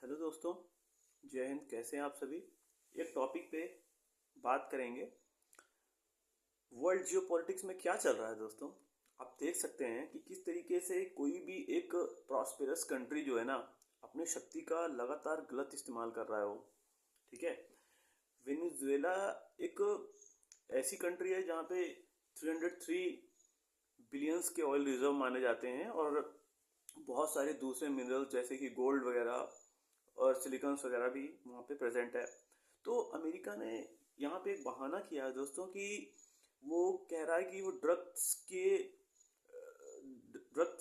Hello दोस्तों, जय हिंद। कैसे हैं आप सभी। एक टॉपिक पे बात करेंगे, वर्ल्ड जियोपॉलिटिक्स में क्या चल रहा है। दोस्तों, आप देख सकते हैं कि किस तरीके से कोई भी एक प्रॉस्पेरस कंट्री जो है ना, अपनी शक्ति का लगातार गलत इस्तेमाल कर रहा है वो। ठीक है। वेनेजुएला एक ऐसी कंट्री है जहाँ पे 303 बिलियंस के ऑयल रिजर्व माने जाते हैं और बहुत सारे दूसरे मिनरल्स जैसे कि गोल्ड वगैरह और सिलिकॉन्स वगैरह भी वहाँ पे प्रेजेंट है। तो अमेरिका ने यहाँ पे एक बहाना किया है दोस्तों कि वो कह रहा है कि वो ड्रग्स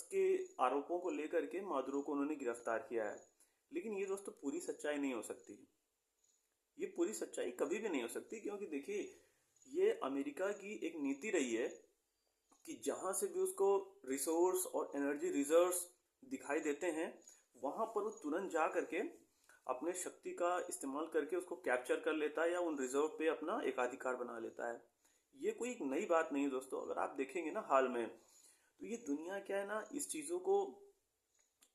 के आरोपों को लेकर के मादुरो को उन्होंने गिरफ्तार किया है। लेकिन ये दोस्तों पूरी सच्चाई नहीं हो सकती। ये पूरी सच्चाई कभी भी नहीं हो सकती, क्योंकि देखिए, ये अमेरिका की एक नीति रही है कि जहाँ से भी उसको रिसोर्स और एनर्जी रिजर्व्स दिखाई देते हैं, वहाँ पर वो तुरंत जा करके अपने शक्ति का इस्तेमाल करके उसको कैप्चर कर लेता है या उन रिजर्व पे अपना एकाधिकार बना लेता है। ये कोई एक नई बात नहीं है दोस्तों। अगर आप देखेंगे ना हाल में, तो ये दुनिया क्या है ना, इस चीज़ों को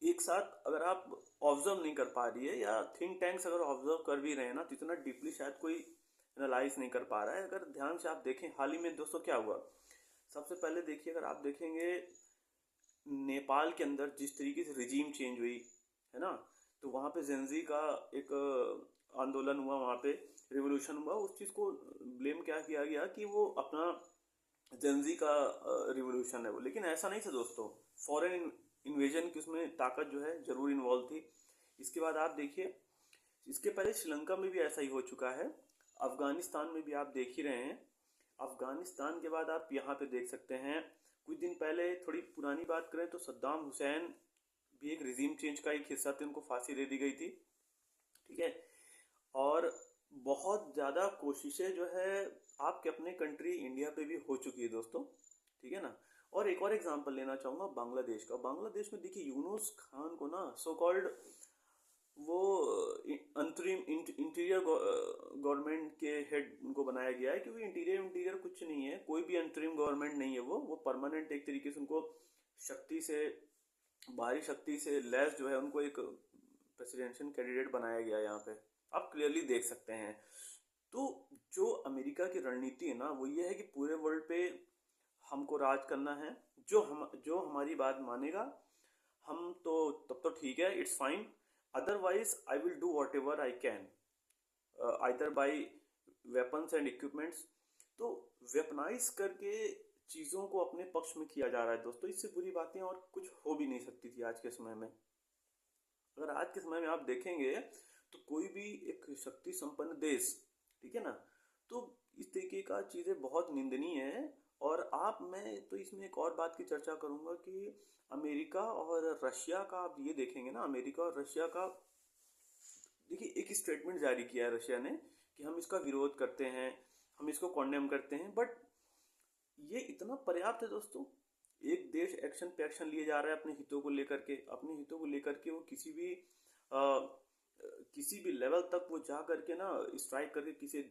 एक साथ अगर आप ऑब्जर्व नहीं कर पा रही है, या थिंक टैंक्स अगर ऑब्जर्व कर भी रहे हैं ना, तो इतना डीपली शायद कोई एनालाइज नहीं कर पा रहा है। अगर ध्यान से आप देखें हाल ही में दोस्तों क्या हुआ, सबसे पहले देखिए, अगर आप देखेंगे नेपाल के अंदर जिस तरीके से रिजीम चेंज हुई है ना, तो वहाँ पे जेंजी का एक आंदोलन हुआ, वहाँ पे रिवोल्यूशन हुआ। उस चीज़ को ब्लेम क्या किया गया कि वो अपना जेंजी का रिवोल्यूशन है वो। लेकिन ऐसा नहीं था दोस्तों। फॉरेन इन्वेजन की उसमें ताकत जो है जरूर इन्वॉल्व थी। इसके बाद आप देखिए, इसके पहले श्रीलंका में भी ऐसा ही हो चुका है, अफगानिस्तान में भी आप देख ही रहे हैं। अफगानिस्तान के बाद आप यहाँ पे देख सकते हैं, कुछ दिन पहले थोड़ी पुरानी बात करें तो सद्दाम हुसैन भी एक रिजीम चेंज का एक हिस्सा थे, उनको फांसी दे दी गई थी। ठीक है। और बहुत ज़्यादा कोशिशें जो है आपके अपने कंट्री इंडिया पे भी हो चुकी है दोस्तों। ठीक है ना। और एक और एग्जांपल लेना चाहूँगा बांग्लादेश का। बांग्लादेश में देखिए, यूनुस खान को ना सो कॉल्ड वो अंतरिम इंटीरियर गवर्नमेंट के हेड उनको बनाया गया है, क्योंकि इंटीरियर कुछ नहीं है, कोई भी अंतरिम गवर्नमेंट नहीं है वो परमानेंट एक तरीके से उनको शक्ति से, बाहरी शक्ति से लैस जो है उनको एक प्रेसिडेंशियल कैंडिडेट बनाया गया है यहाँ पे। आप क्लियरली देख सकते हैं। तो जो अमेरिका की रणनीति है ना, वो ये है कि पूरे वर्ल्ड पे हमको राज करना है। जो हमारी बात मानेगा, हम तो तब तो ठीक है, it's fine. Otherwise I will do what ever I can, either by weapons and equipments. तो वेपनाइज करके चीज़ों को अपने पक्ष में किया जा रहा है दोस्तों। इससे बुरी बातें और कुछ हो भी नहीं सकती थी आज के समय में। अगर आज के समय में आप देखेंगे तो कोई भी एक शक्ति संपन्न देश, ठीक है ना, तो इस तरीके का चीज़ें बहुत निंदनीय है। और मैं तो इसमें एक और बात की चर्चा करूंगा कि अमेरिका और रशिया का आप ये देखेंगे ना, अमेरिका और रशिया का देखिए, एक स्टेटमेंट जारी किया है रशिया ने कि हम इसका विरोध करते हैं, हम इसको कॉन्डेम करते हैं, बट ये इतना पर्याप्त है दोस्तों। एक देश एक्शन पे एक्शन लिए जा रहा है अपने हितों को लेकर के, वो किसी भी लेवल तक वो जा करके ना स्ट्राइक करके किसी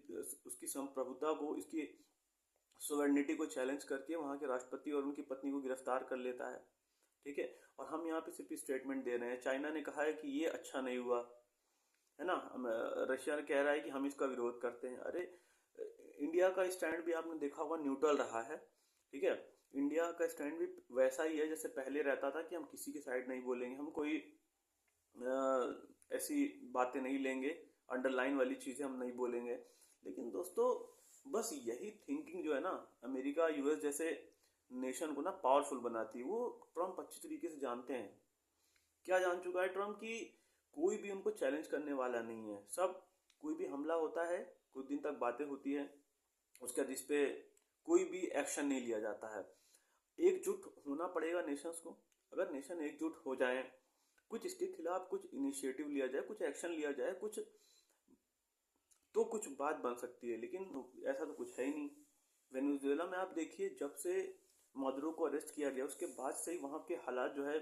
उसकी संप्रभुता को, इसकी सोवेरेनिटी को चैलेंज करके वहाँ के राष्ट्रपति और उनकी पत्नी को गिरफ्तार कर लेता है। ठीक है। और हम यहाँ पे सिर्फ स्टेटमेंट दे रहे हैं। चाइना ने कहा है कि ये अच्छा नहीं हुआ है ना, रशिया ने कह रहा है कि हम इसका विरोध करते हैं। अरे, इंडिया का स्टैंड भी आपने देखा होगा न्यूट्रल रहा है। ठीक है। इंडिया का स्टैंड भी वैसा ही है जैसे पहले रहता था कि हम किसी के साइड नहीं बोलेंगे, हम कोई ऐसी बातें नहीं लेंगे, अंडरलाइन वाली चीज़ें हम नहीं बोलेंगे। लेकिन दोस्तों, बस यही थिंकिंग जो है ना, अमेरिका यूएस जैसे नेशन को ना पावरफुल बनाती है। वो ट्रम्प अच्छी तरीके से जानते हैं, क्या जान चुका है ट्रम्प की, कोई भी उनको चैलेंज करने वाला नहीं है। सब, कोई भी हमला होता है, कुछ दिन तक बातें होती है, उसके बाद इस पे कोई भी एक्शन नहीं लिया जाता है। एकजुट होना पड़ेगा नेशंस को। अगर नेशन एकजुट हो जाए, कुछ इसके खिलाफ कुछ इनिशिएटिव लिया जाए, कुछ एक्शन लिया जाए, कुछ बात बन सकती है। लेकिन ऐसा तो कुछ है ही नहीं। वेनेजुएला में आप देखिए, जब से मादुरो को अरेस्ट किया गया उसके बाद से ही वहाँ के हालात जो है,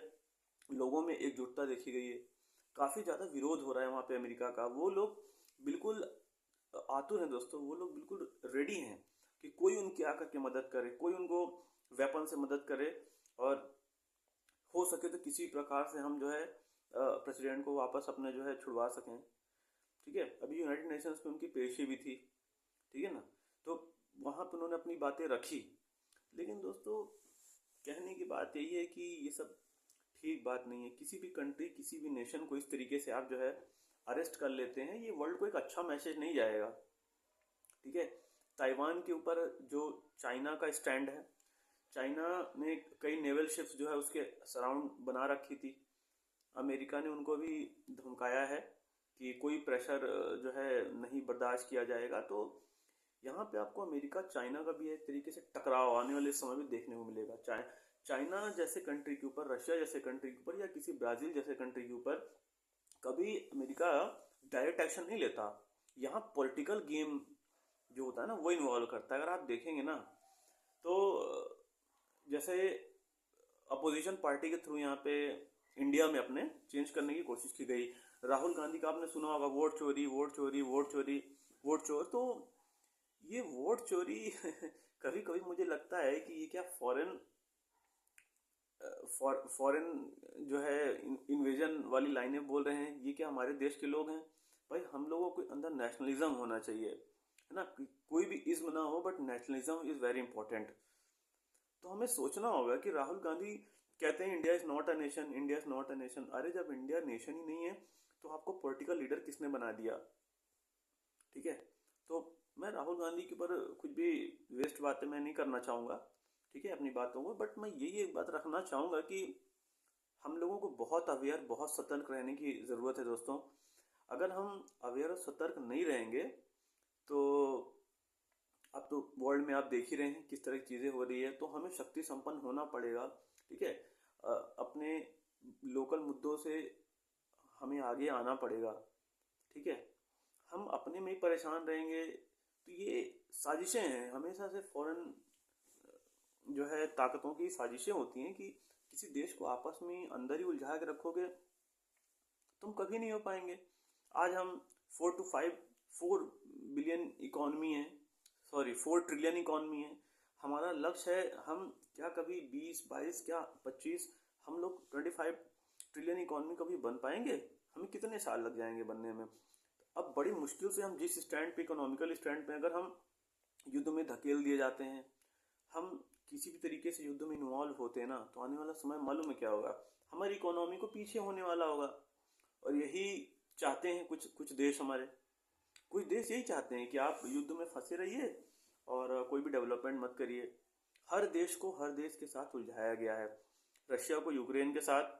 लोगों में एकजुटता देखी गई है। काफ़ी ज़्यादा विरोध हो रहा है वहाँ पे अमेरिका का। वो लोग बिल्कुल आतुर हैं दोस्तों, वो लोग बिल्कुल रेडी हैं कि कोई उनकी आकर के मदद करे, कोई उनको वेपन से मदद करे, और हो सके तो किसी प्रकार से हम जो है प्रेसिडेंट को वापस अपने जो है छुड़वा सकें। ठीक है, अभी यूनाइटेड नेशंस में उनकी पेशी भी थी, ठीक है ना, तो वहाँ पर उन्होंने अपनी बातें रखी। लेकिन दोस्तों, कहने की बात यही है कि ये सब ठीक बात नहीं है। किसी भी कंट्री, किसी भी नेशन को इस तरीके से आप जो है अरेस्ट कर लेते हैं, ये वर्ल्ड को एक अच्छा मैसेज नहीं जाएगा। ठीक है, ताइवान के ऊपर जो चाइना का स्टैंड है, चाइना ने कई नेवल शिप्स जो है उसके सराउंड बना रखी थी। अमेरिका ने उनको भी धमकाया है कि कोई प्रेशर जो है नहीं बर्दाश्त किया जाएगा। तो यहाँ पे आपको अमेरिका चाइना का भी एक तरीके से टकराव आने वाले समय में देखने को मिलेगा। चाइना जैसे कंट्री के ऊपर, रशिया जैसे कंट्री के ऊपर, या किसी ब्राजील जैसे कंट्री के ऊपर कभी अमेरिका डायरेक्ट एक्शन नहीं लेता। यहाँ पॉलिटिकल गेम जो होता है ना, वो इन्वॉल्व करता है। अगर आप देखेंगे ना, तो जैसे अपोजिशन पार्टी के थ्रू यहाँ पे इंडिया में अपने चेंज करने की कोशिश की गई। राहुल गांधी का आपने सुना होगा, वोट चोरी, वोट चोरी, वोट चोरी, वोट चोर। तो ये वोट चोरी कभी कभी मुझे लगता है कि ये क्या फॉरेन जो है इन्वेजन वाली लाइनें बोल रहे हैं, ये क्या हमारे देश के लोग हैं? भाई, हम लोगों के अंदर नेशनलिज्म होना चाहिए, है ना। कोई भी इज्म ना हो, but nationalism is very important. तो हमें सोचना होगा कि राहुल गांधी कहते हैं India is not a nation, India is not a nation. अरे, जब इंडिया नेशन ही नहीं है तो आपको पॉलिटिकल लीडर किसने बना दिया? ठीक है, तो मैं राहुल गांधी के ऊपर कुछ भी वेस्ट बातें मैं नहीं करना चाहूँगा, ठीक है, अपनी बातों को। बट मैं यही एक बात रखना चाहूँगा कि हम लोगों को बहुत अवेयर, बहुत सतर्क रहने की ज़रूरत है दोस्तों। अगर हम अवेयर और सतर्क नहीं रहेंगे तो अब तो वर्ल्ड में आप देख ही रहे हैं किस तरह की चीज़ें हो रही है। तो हमें शक्ति संपन्न होना पड़ेगा, ठीक है। अपने लोकल मुद्दों से हमें आगे आना पड़ेगा, ठीक है। हम अपने में ही परेशान रहेंगे तो ये साजिशें हैं, हमेशा से फॉरेन जो है ताकतों की साजिशें होती हैं कि किसी देश को आपस में अंदर ही उलझा के रखोगे, तुम कभी नहीं हो पाएंगे। आज हम 4 बिलियन इकॉनमी है, सॉरी 4 ट्रिलियन इकॉनमी है। हमारा लक्ष्य है, हम क्या कभी 20, 22, क्या 25, हम लोग 25 ट्रिलियन इकॉनमी कभी बन पाएंगे? हमें कितने साल लग जाएंगे बनने में? अब बड़ी मुश्किल से हम जिस स्टैंड पे, इकोनॉमिकल स्टैंड पे, अगर हम युद्ध में धकेल दिए जाते हैं, हम किसी भी तरीके से युद्ध में इन्वॉल्व होते हैं ना, तो आने वाला समय मालूम है क्या होगा? हमारी इकोनॉमी को पीछे होने वाला होगा। और यही चाहते हैं कुछ कुछ देश, हमारे कुछ देश यही चाहते हैं कि आप युद्ध में फंसे रहिए और कोई भी डेवलपमेंट मत करिए। हर देश को हर देश के साथ उलझाया गया है। रशिया को यूक्रेन के साथ,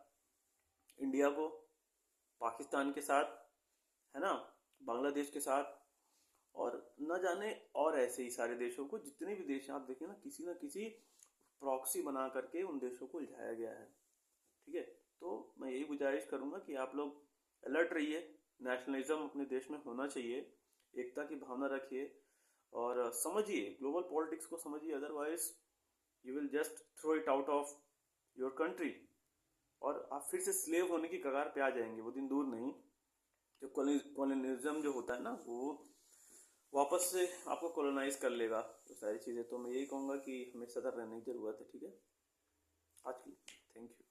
इंडिया को पाकिस्तान के साथ, है ना, बांग्लादेश के साथ, और न जाने और ऐसे ही सारे देशों को, जितने भी देश आप देखें ना किसी प्रॉक्सी बना करके उन देशों को उलझाया गया है, ठीक है। तो मैं यही गुजारिश करूंगा कि आप लोग अलर्ट रहिए। नेशनलिज्म अपने देश में होना चाहिए, एकता की भावना रखिए और समझिए, ग्लोबल पॉलिटिक्स को समझिए। Otherwise you will just throw it out of your country और आप फिर से स्लेव होने की कगार पे आ जाएंगे। वो दिन दूर नहीं जो कॉलोनिज्म जो होता है ना, वो वापस से आपको कॉलोनाइज कर लेगा। तो सारी चीज़ें, तो मैं यही कहूँगा कि हमें सतर्क रहने की ज़रूरत है, ठीक है। आज की थैंक यू।